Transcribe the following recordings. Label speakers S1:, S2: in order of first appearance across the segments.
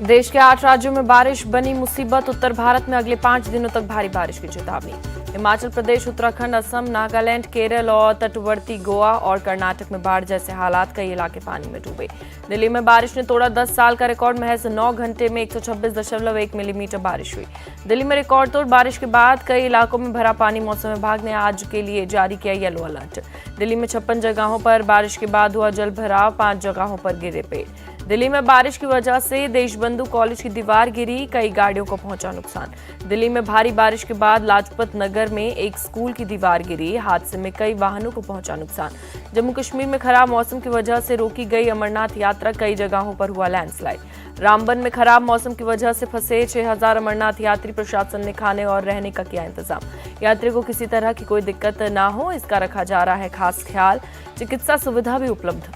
S1: देश के 8 राज्यों में बारिश बनी मुसीबत। उत्तर भारत में अगले 5 दिनों तक भारी बारिश की चेतावनी। हिमाचल प्रदेश, उत्तराखंड, असम, नागालैंड, केरल और तटवर्ती गोवा और कर्नाटक में बाढ़ जैसे हालात, कई इलाके पानी में डूबे। दिल्ली में बारिश ने तोड़ा 10 साल का रिकॉर्ड। महज 9 घंटे में 126.1 मिलीमीटर बारिश हुई। दिल्ली में रिकॉर्ड तोड़ बारिश के बाद कई इलाकों में भरा पानी। मौसम विभाग ने आज के लिए जारी किया येलो अलर्ट। दिल्ली में 56 जगहों पर बारिश के बाद हुआ जल भराव, 5 जगहों पर गिरे पेड़। दिल्ली में बारिश की वजह से देशबंधु कॉलेज की दीवार गिरी, कई गाड़ियों को पहुंचा नुकसान। दिल्ली में भारी बारिश के बाद लाजपत नगर में एक स्कूल की दीवार गिरी, हादसे में कई वाहनों को पहुंचा नुकसान। जम्मू कश्मीर में खराब मौसम की वजह से रोकी गई अमरनाथ यात्रा, कई जगहों पर हुआ लैंडस्लाइड। रामबन में खराब मौसम की वजह से फंसे 6000 अमरनाथ यात्री, प्रशासन ने खाने और रहने का किया इंतजाम। यात्री को किसी तरह की कोई दिक्कत न हो, इसका रखा जा रहा है खास ख्याल। चिकित्सा सुविधा भी उपलब्ध।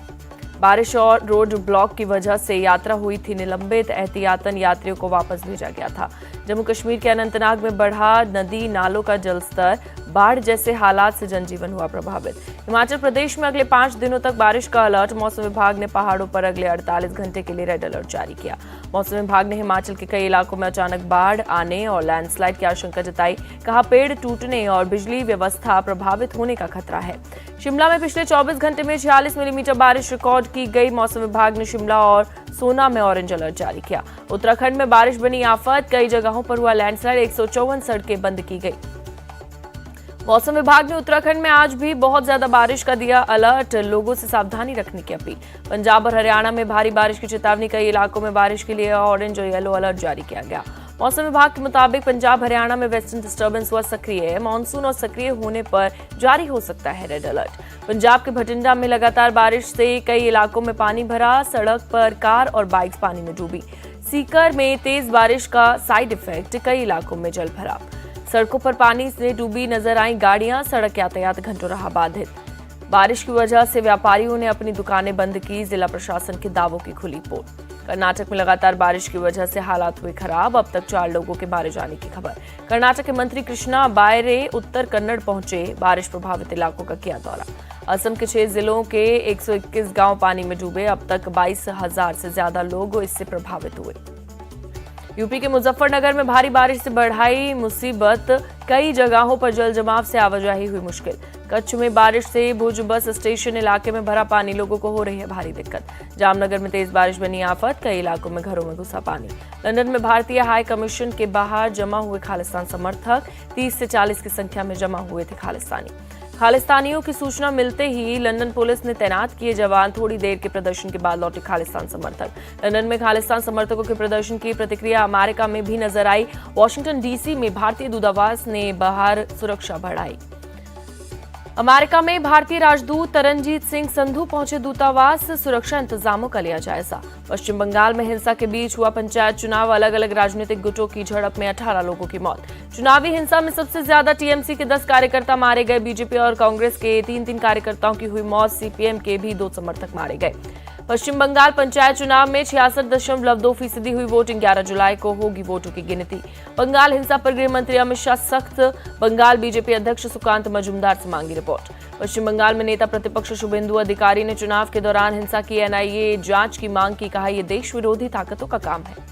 S1: बारिश और रोड ब्लॉक की वजह से यात्रा हुई थी निलंबित, एहतियातन यात्रियों को वापस भेजा गया था। जम्मू कश्मीर के अनंतनाग में बढ़ा नदी नालों का जलस्तर, बाढ़ जैसे हालात से जनजीवन हुआ प्रभावित। हिमाचल प्रदेश में अगले 5 दिनों तक बारिश का अलर्ट। मौसम विभाग ने पहाड़ों पर अगले 48 घंटे के लिए रेड अलर्ट जारी किया। मौसम विभाग ने हिमाचल के कई इलाकों में अचानक बाढ़ आने और लैंडस्लाइड की आशंका जताई। कहा, पेड़ टूटने और बिजली व्यवस्था प्रभावित होने का खतरा है। शिमला में पिछले 24 घंटे में 46 मिलीमीटर बारिश रिकॉर्ड की गई। मौसम विभाग ने शिमला और सोना में ऑरेंज अलर्ट जारी किया। उत्तराखंड में बारिश बनी आफत, कई जगहों पर हुआ लैंडस्लाइड, 154 सड़कें बंद की गई। मौसम विभाग ने उत्तराखंड में आज भी बहुत ज्यादा बारिश का दिया अलर्ट, लोगों से सावधानी रखने की अपील। पंजाब और हरियाणा में भारी बारिश की चेतावनी, कई इलाकों में बारिश के लिए ऑरेंज और येलो अलर्ट जारी किया गया। मौसम विभाग के मुताबिक पंजाब हरियाणा में वेस्टर्न डिस्टर्बेंस हुआ सक्रिय है। मानसून और सक्रिय होने पर जारी हो सकता है रेड अलर्ट। पंजाब के भटिंडा में लगातार बारिश से कई इलाकों में पानी भरा, सड़क पर कार और बाइक्स पानी में डूबी। सीकर में तेज बारिश का साइड इफेक्ट, कई इलाकों में जल भराव। सड़कों पर पानी से डूबी नजर आई गाड़ियां, सड़क यातायात घंटों रहा बाधित। बारिश की वजह से व्यापारियों ने अपनी दुकानें बंद की, जिला प्रशासन के दावों की खुली पोल। कर्नाटक में लगातार बारिश की वजह से हालात हुए खराब, अब तक 4 लोगों के मारे जाने की खबर। कर्नाटक के मंत्री कृष्णा बायरे उत्तर कन्नड़ पहुंचे, बारिश प्रभावित इलाकों का किया दौरा। असम के 6 जिलों के 121 गांव पानी में डूबे, अब तक 22,000 से ज्यादा लोग इससे प्रभावित हुए। यूपी के मुजफ्फरनगर में भारी बारिश से बढ़ाई मुसीबत, कई जगहों पर जल जमाव से आवाजाही हुई मुश्किल। कच्छ में बारिश से भुज बस स्टेशन इलाके में भरा पानी, लोगों को हो रही है भारी दिक्कत। जामनगर में तेज बारिश बनी आफत, कई इलाकों में घरों में घुसा पानी। लंदन में भारतीय हाई कमीशन के बाहर जमा हुए खालिस्तान समर्थक, 30 से 40 की संख्या में जमा हुए थे खालिस्तानियों की सूचना मिलते ही लंदन पुलिस ने तैनात किए जवान। थोड़ी देर के प्रदर्शन के बाद लौटे खालिस्तान समर्थक। लंदन में खालिस्तान समर्थकों के प्रदर्शन की प्रतिक्रिया अमेरिका में भी नजर आई। वॉशिंगटन डीसी में भारतीय दूतावास ने बाहर सुरक्षा बढ़ाई। अमेरिका में भारतीय राजदूत तरनजीत सिंह संधू पहुंचे दूतावास, सुरक्षा इंतजामों का लिया जायजा। पश्चिम बंगाल में हिंसा के बीच हुआ पंचायत चुनाव, अलग अलग राजनीतिक गुटों की झड़प में 18 लोगों की मौत। चुनावी हिंसा में सबसे ज्यादा टीएमसी के 10 कार्यकर्ता मारे गए। बीजेपी और कांग्रेस के 3 कार्यकर्ताओं की हुई मौत, सीपीएम के भी 2 समर्थक मारे गए। पश्चिम बंगाल पंचायत चुनाव में 66.2% हुई वोटिंग, 11 जुलाई को होगी वोटों की गिनती। बंगाल हिंसा पर गृह मंत्री अमित शाह सख्त, बंगाल बीजेपी अध्यक्ष सुकांत मजूमदार से मांगी रिपोर्ट। पश्चिम बंगाल में नेता प्रतिपक्ष शुभेंदु अधिकारी ने चुनाव के दौरान हिंसा की एनआईए जांच की मांग की, कहा यह देश विरोधी ताकतों का काम है।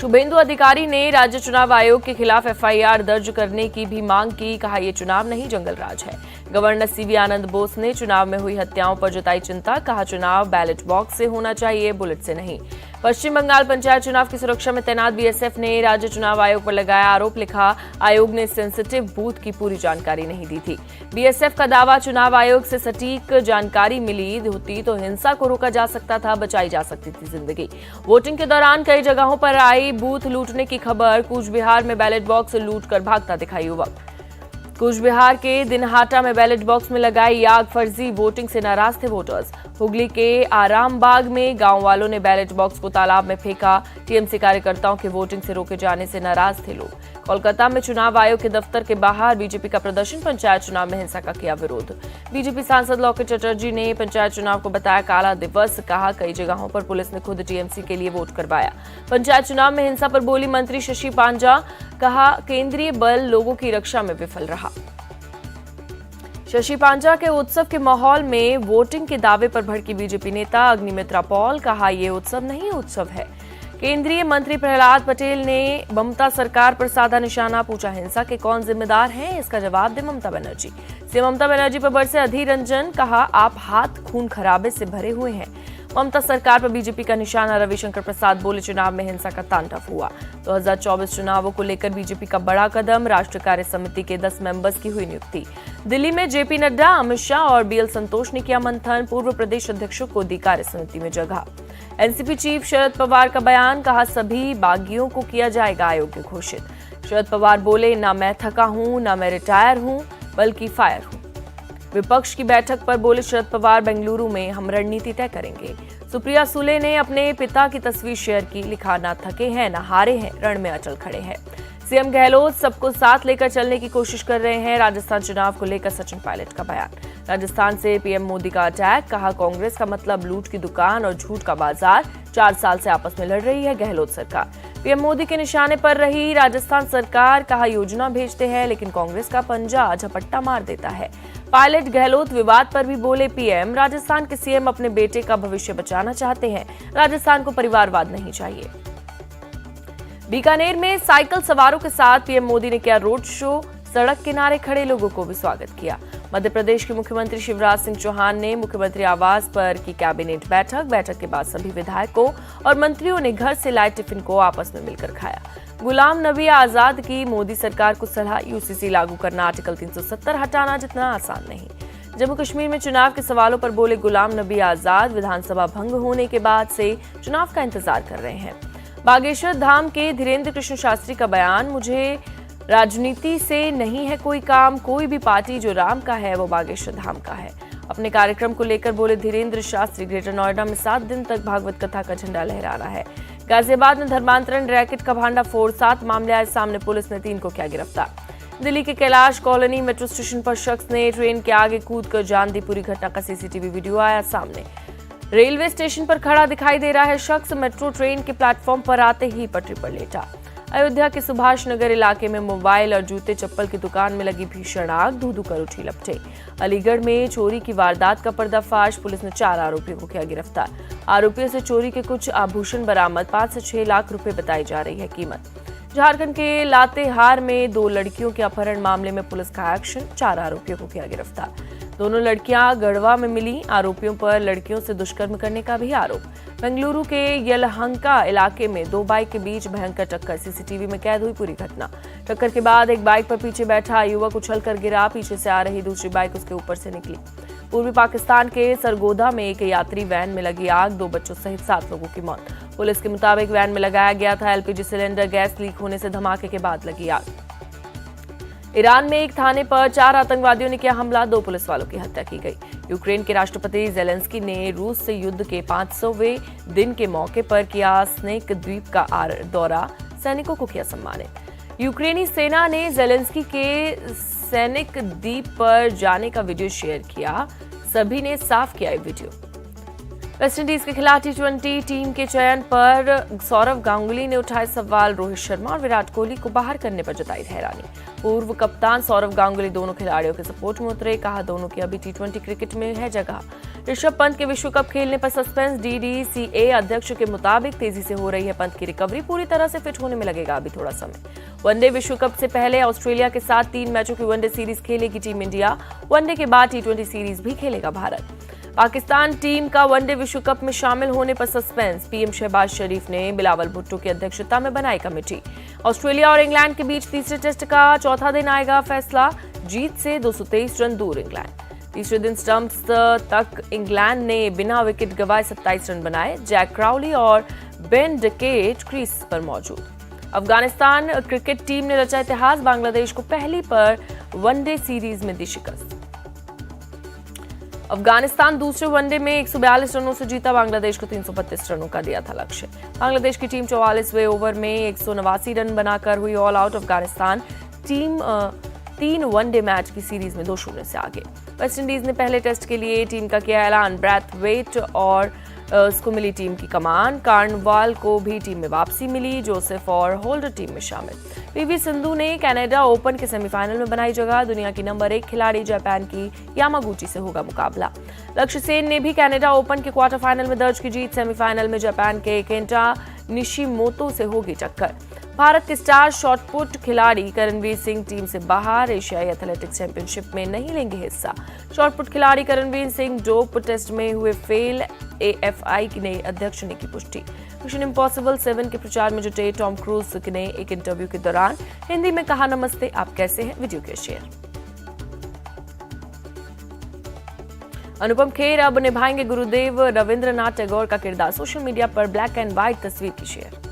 S1: शुभेंदु अधिकारी ने राज्य चुनाव आयोग के खिलाफ एफआईआर दर्ज करने की भी मांग की, कहा यह चुनाव नहीं जंगल राज है। गवर्नर सीवी आनंद बोस ने चुनाव में हुई हत्याओं पर जताई चिंता, कहा चुनाव बैलेट बॉक्स से होना चाहिए, बुलेट से नहीं। पश्चिम बंगाल पंचायत चुनाव की सुरक्षा में तैनात बीएसएफ ने राज्य चुनाव आयोग पर लगाया आरोप, लिखा आयोग ने सेंसिटिव बूथ की पूरी जानकारी नहीं दी थी। बीएसएफ का दावा, चुनाव आयोग से सटीक जानकारी मिली होती तो हिंसा को रोका जा सकता था, बचाई जा सकती थी जिंदगी। वोटिंग के दौरान कई जगहों पर आई बूथ लूटने की खबर। कूच बिहार में बैलेट बॉक्स लूट कर भागता दिखाई युवक। कूच बिहार के दिनहाटा में बैलेट बॉक्स में लगाई आग, फर्जी वोटिंग से नाराज थे वोटर्स। हुगली के आरामबाग में गांव वालों ने बैलेट बॉक्स को तालाब में फेंका। टीएमसी कार्यकर्ताओं के वोटिंग से रोके जाने से नाराज थे लोग। कोलकाता में चुनाव आयोग के दफ्तर के बाहर बीजेपी का प्रदर्शन, पंचायत चुनाव में हिंसा का किया विरोध। बीजेपी सांसद लौकेट चटर्जी ने पंचायत चुनाव को बताया काला दिवस, कहा कई जगहों पर पुलिस ने खुद टीएमसी के लिए वोट करवाया। पंचायत चुनाव में हिंसा पर बोली मंत्री शशि पांजा, कहा केंद्रीय बल लोगों की रक्षा में विफल रहा। शशि पांजा के उत्सव के माहौल में वोटिंग के दावे पर भड़की बीजेपी नेता अग्निमित्रा पॉल, कहा यह उत्सव नहीं उत्सव है। केंद्रीय मंत्री प्रहलाद पटेल ने ममता सरकार पर साधा निशाना, पूछा हिंसा के कौन जिम्मेदार हैं, इसका जवाब दे ममता बनर्जी। सीएम ममता बनर्जी पर बरसे अधीर रंजन, कहा आप हाथ खून खराबे से भरे हुए हैं। ममता सरकार पर बीजेपी का निशाना, रविशंकर प्रसाद बोले चुनाव में हिंसा का तांडव हुआ। 2024 चुनावों को लेकर बीजेपी का बड़ा कदम, राष्ट्रीय कार्य समिति के 10 मेंबर्स की हुई नियुक्ति। दिल्ली में जेपी नड्डा, अमित शाह और बीएल संतोष ने किया मंथन, पूर्व प्रदेश अध्यक्षों को दी कार्य समिति में जगह। एनसीपी चीफ शरद पवार का बयान, कहा सभी बागियों को किया जाएगा अयोग्य घोषित। शरद पवार बोले, ना मैं थका हूं ना मैं रिटायर हूं बल्कि फायर हूं। विपक्ष की बैठक पर बोले शरद पवार, बेंगलुरु में हम रणनीति तय करेंगे। सुप्रिया सुले ने अपने पिता की तस्वीर शेयर की, लिखा ना थके हैं ना हारे हैं, रण में अचल खड़े हैं। सीएम गहलोत सबको साथ लेकर चलने की कोशिश कर रहे हैं, राजस्थान चुनाव को लेकर सचिन पायलट का बयान। राजस्थान से पीएम मोदी का अटैक, कहा कांग्रेस का मतलब लूट की दुकान और झूठ का बाजार, 4 साल से आपस में लड़ रही है गहलोत सरकार। पीएम मोदी के निशाने पर रही राजस्थान सरकार, कहा योजना भेजते हैं लेकिन कांग्रेस का पंजा झपट्टा मार देता है। पायलट गहलोत विवाद पर भी बोले पीएम, राजस्थान के सीएम अपने बेटे का भविष्य बचाना चाहते हैं, राजस्थान को परिवारवाद नहीं चाहिए। बीकानेर में साइकिल सवारों के साथ पीएम मोदी ने किया रोड शो, सड़क किनारे खड़े लोगों को भी स्वागत किया। मध्य प्रदेश के मुख्यमंत्री शिवराज सिंह चौहान ने मुख्यमंत्री आवास पर की कैबिनेट बैठक के बाद सभी विधायकों और मंत्रियों ने घर से लाए टिफिन को आपस में मिलकर खाया। गुलाम नबी आजाद की मोदी सरकार को सलाह, यूसीसी लागू करना आर्टिकल 370 हटाना जितना आसान नहीं। जम्मू कश्मीर में चुनाव के सवालों पर बोले गुलाम नबी आजाद, विधानसभा भंग होने के बाद से चुनाव का इंतजार कर रहे हैं। बागेश्वर धाम के धीरेन्द्र कृष्ण शास्त्री का बयान, मुझे राजनीति से नहीं है कोई काम, कोई भी पार्टी जो राम का है वो बागेश्वर धाम का है। अपने कार्यक्रम को लेकर बोले धीरेन्द्र शास्त्री, ग्रेटर नोएडा में 7 दिन तक भागवत कथा का झंडा लहराना है। गाजियाबाद में धर्मांतरण रैकेट का भांडाफोड़, 7 मामले आए सामने, पुलिस ने 3 को किया गिरफ्तार। दिल्ली के कैलाश कॉलोनी मेट्रो स्टेशन पर शख्स ने ट्रेन के आगे कूदकर जान दी, पूरी घटना का सीसीटीवी वीडियो आया सामने। रेलवे स्टेशन पर खड़ा दिखाई दे रहा है शख्स, मेट्रो ट्रेन के प्लेटफॉर्म पर आते ही पटरी पर लेटा। अयोध्या के सुभाष नगर इलाके में मोबाइल और जूते चप्पल की दुकान में लगी भीषण आग, धू-धू कर उठी लपटें। अलीगढ़ में चोरी की वारदात का पर्दाफाश, पुलिस ने 4 आरोपियों को किया गिरफ्तार। आरोपियों से चोरी के कुछ आभूषण बरामद, 5 से 6 लाख रुपए बताई जा रही है कीमत। झारखंड के लातेहार में 2 लड़कियों के अपहरण मामले में पुलिस का एक्शन, 4 आरोपियों को किया गिरफ्तार। दोनों लड़कियां गढ़वा में मिली, आरोपियों पर लड़कियों से दुष्कर्म करने का भी आरोप। बेंगलुरु के यलहंका इलाके में 2 बाइक के बीच भयंकर टक्कर, सीसीटीवी में कैद हुई पूरी घटना। टक्कर के बाद एक बाइक पर पीछे बैठा युवक उछलकर गिरा, पीछे से आ रही दूसरी बाइक उसके ऊपर से निकली। पूर्वी पाकिस्तान के सरगोधा में एक यात्री वैन में लगी आग, 2 बच्चों सहित 7 लोगों की मौत। पुलिस के मुताबिक वैन में लगाया गया था एलपीजी सिलेंडर, गैस लीक होने से धमाके के बाद लगी आग। ईरान में एक थाने पर 4 आतंकवादियों ने किया हमला, 2 पुलिस वालों की हत्या की गई। यूक्रेन के राष्ट्रपति जेलेंस्की ने रूस से युद्ध के 500वें दिन के मौके पर किया स्नेक द्वीप का दौरा, सैनिकों को किया सम्मानित। यूक्रेनी सेना ने जेलेंस्की के सैनिक द्वीप पर जाने का वीडियो शेयर किया, सभी ने साफ किया ये वीडियो। वेस्टइंडीज के खिलाफ टी20 टीम के चयन पर सौरव गांगुली ने उठाए सवाल, रोहित शर्मा और विराट कोहली को बाहर करने पर जताई हैरानी। पूर्व कप्तान सौरव गांगुली दोनों खिलाड़ियों के सपोर्ट में उतरे, कहा दोनों की अभी टी20 क्रिकेट में है जगह। ऋषभ पंत के विश्व कप खेलने पर सस्पेंस, डीडीसीए अध्यक्ष के मुताबिक तेजी से हो रही है पंत की रिकवरी, पूरी तरह से फिट होने में लगेगा अभी थोड़ा समय। वनडे विश्व कप से पहले ऑस्ट्रेलिया के साथ 3 मैचों की वनडे सीरीज खेलेगी टीम इंडिया, वनडे के बाद टी20 सीरीज भी खेलेगा भारत। पाकिस्तान टीम का वनडे विश्व कप में शामिल होने पर सस्पेंस, पीएम शहबाज शरीफ ने बिलावल भुट्टो की अध्यक्षता में बनाई कमेटी। ऑस्ट्रेलिया और इंग्लैंड के बीच तीसरे टेस्ट का चौथा दिन आएगा फैसला, जीत से 223 रन दूर इंग्लैंड। तीसरे दिन स्टंप्स तक इंग्लैंड ने बिना विकेट गंवाए 27 रन बनाए, जैक क्राउली और बेन डकेट क्रीज पर मौजूद। अफगानिस्तान क्रिकेट टीम ने रचा इतिहास, बांग्लादेश को पहली पर वनडे सीरीज में दी शिकस्त। अफगानिस्तान दूसरे वनडे में 142 रनों से जीता, बांग्लादेश को 332 रनों का दिया था लक्ष्य। बांग्लादेश की टीम 44वें ओवर में 189 रन बनाकर हुई all out. Afghanistan team 3 one day match की सीरीज में 2-0 से आगे। वेस्टइंडीज ने पहले टेस्ट के लिए टीम का किया ऐलान, ब्रैथवेट और उसको मिली टीम की कमान, कार्नवाल को भी टीम में वापसी मिली, जोसेफ और होल्डर टीम में शामिल। पीवी सिंधु ने कनाडा ओपन के सेमीफाइनल में बनाई जगह, दुनिया की नंबर 1 खिलाड़ी जापान की यामागुची से होगा मुकाबला। लक्ष्य सेन ने भी कनाडा ओपन के क्वार्टर फाइनल में दर्ज की जीत, सेमीफाइनल में जापान के केंटा निशिमोतो से होगी टक्कर। भारत के स्टार शॉटपुट खिलाड़ी करणवीर सिंह टीम से बाहर, एशियाई एथलेटिक्स चैंपियनशिप में नहीं लेंगे हिस्सा। शॉटपुट खिलाड़ी करणवीर सिंह डोप टेस्ट में हुए फेल, एएफआई के नए अध्यक्ष ने की पुष्टि। मिशन इम्पॉसिबल 7 के प्रचार में जुटे टॉम क्रूज ने एक इंटरव्यू के दौरान हिंदी में कहा, नमस्ते, आप कैसे हैं? वीडियो के शेयर। अनुपम खेर अब निभाएंगे गुरुदेव रविंद्रनाथ टैगोर का किरदार, सोशल मीडिया पर ब्लैक एंड व्हाइट तस्वीर की शेयर।